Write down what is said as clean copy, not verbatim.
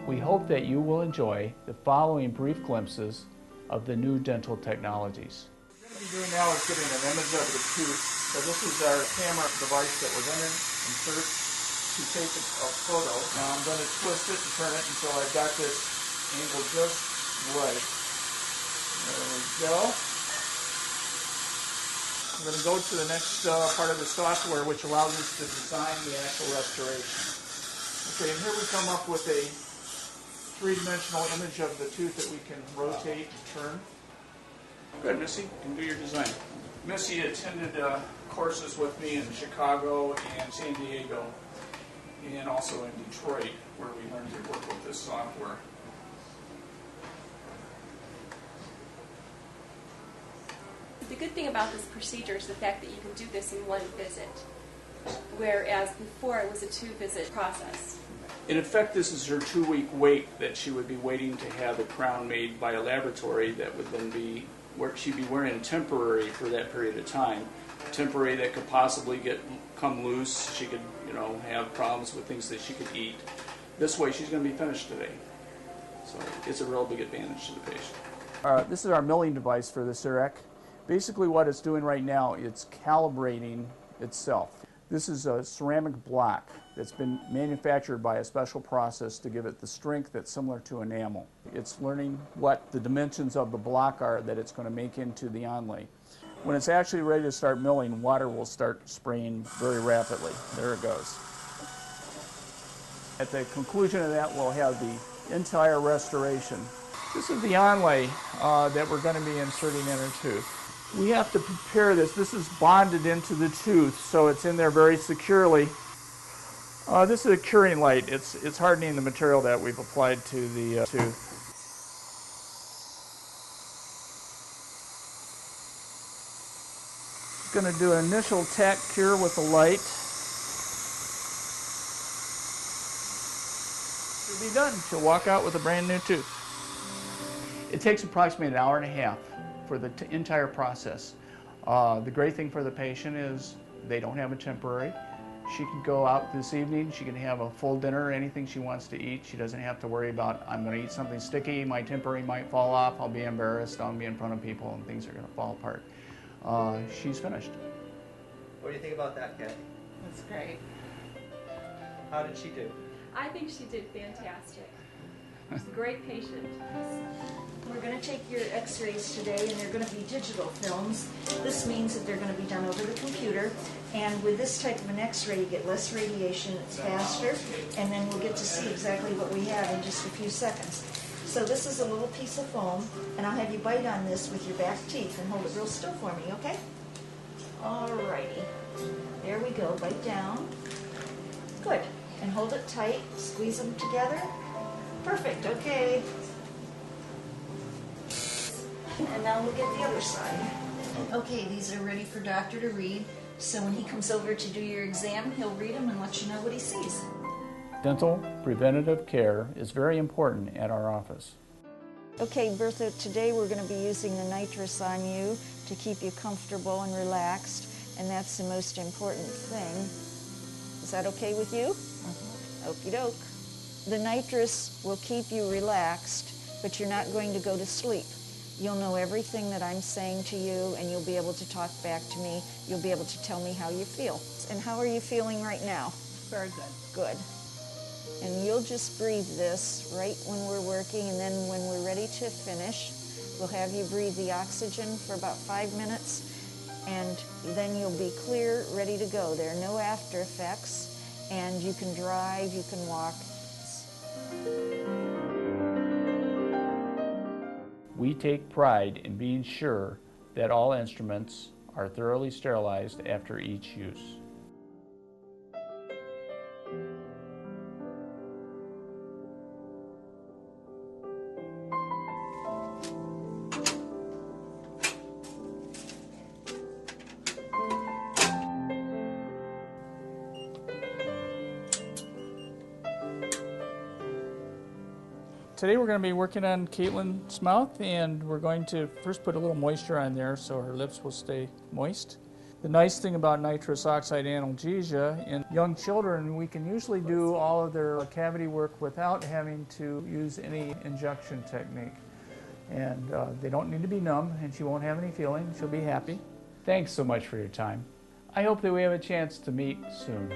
We hope that you will enjoy the following brief glimpses of the new dental technologies. What we're going to be doing now is getting an image of the tooth. So this is our camera device that we're going to insert to take a photo. Now I'm going to twist it and turn it until I've got this angle just right. There we go. We're going to go to the next part of the software, which allows us to design the actual restoration. Okay, and here we come up with a three-dimensional image of the tooth that we can rotate and turn. Good, Missy, you can do your design. Missy attended courses with me in Chicago and San Diego, and also in Detroit, where we learned to work with this software. The good thing about this procedure is the fact that you can do this in one visit, whereas before it was a two-visit process. In effect, this is her 2-week wait that she would be waiting to have the crown made by a laboratory that would then be where she'd be wearing temporary for that period of time. Temporary that could possibly come loose. She could, have problems with things that she could eat. This way, she's going to be finished today. So it's a real big advantage to the patient. This is our milling device for the CEREC. Basically, what it's doing right now, it's calibrating itself. This is a ceramic block that's been manufactured by a special process to give it the strength that's similar to enamel. It's learning what the dimensions of the block are that it's going to make into the onlay. When it's actually ready to start milling, water will start spraying very rapidly. There it goes. At the conclusion of that, we'll have the entire restoration. This is the onlay that we're going to be inserting in her tooth. We have to prepare this. This is bonded into the tooth, so it's in there very securely. This is a curing light. It's hardening the material that we've applied to the tooth. Going to do an initial tack cure with the light. She'll be done. She'll walk out with a brand new tooth. It takes approximately an hour and a half for the entire process. The great thing for the patient is they don't have a temporary. She can go out this evening, she can have a full dinner, anything she wants to eat. She doesn't have to worry about, I'm going to eat something sticky, my temporary might fall off, I'll be embarrassed, I'll be in front of people and things are going to fall apart. She's finished. What do you think about that, Kathy? That's great. How did she do? I think she did fantastic. She's a great patient. We're going to take your x-rays today, and they're going to be digital films. This means that they're going to be done over the computer, and with this type of an x-ray you get less radiation, it's faster, and then we'll get to see exactly what we have in just a few seconds. So this is a little piece of foam, and I'll have you bite on this with your back teeth and hold it real still for me, okay? Alrighty. There we go. Bite down. Good. And hold it tight. Squeeze them together. Perfect. Okay. And now we'll get the other side. Okay, these are ready for doctor to read. So when he comes over to do your exam, he'll read them and let you know what he sees. Dental preventative care is very important at our office. Okay, Bertha, today we're going to be using the nitrous on you to keep you comfortable and relaxed, and that's the most important thing. Is that okay with you? Okie doke. The nitrous will keep you relaxed, but you're not going to go to sleep. You'll know everything that I'm saying to you, and you'll be able to talk back to me. You'll be able to tell me how you feel. And how are you feeling right now? Very good. Good. And you'll just breathe this right when we're working, and then when we're ready to finish, we'll have you breathe the oxygen for about 5 minutes, and then you'll be clear, ready to go. There are no after effects, and you can drive, you can walk. We take pride in being sure that all instruments are thoroughly sterilized after each use. Today we're going to be working on Caitlin's mouth, and we're going to first put a little moisture on there so her lips will stay moist. The nice thing about nitrous oxide analgesia, in young children, we can usually do all of their cavity work without having to use any injection technique. And they don't need to be numb, and she won't have any feeling. She'll be happy. Thanks so much for your time. I hope that we have a chance to meet soon.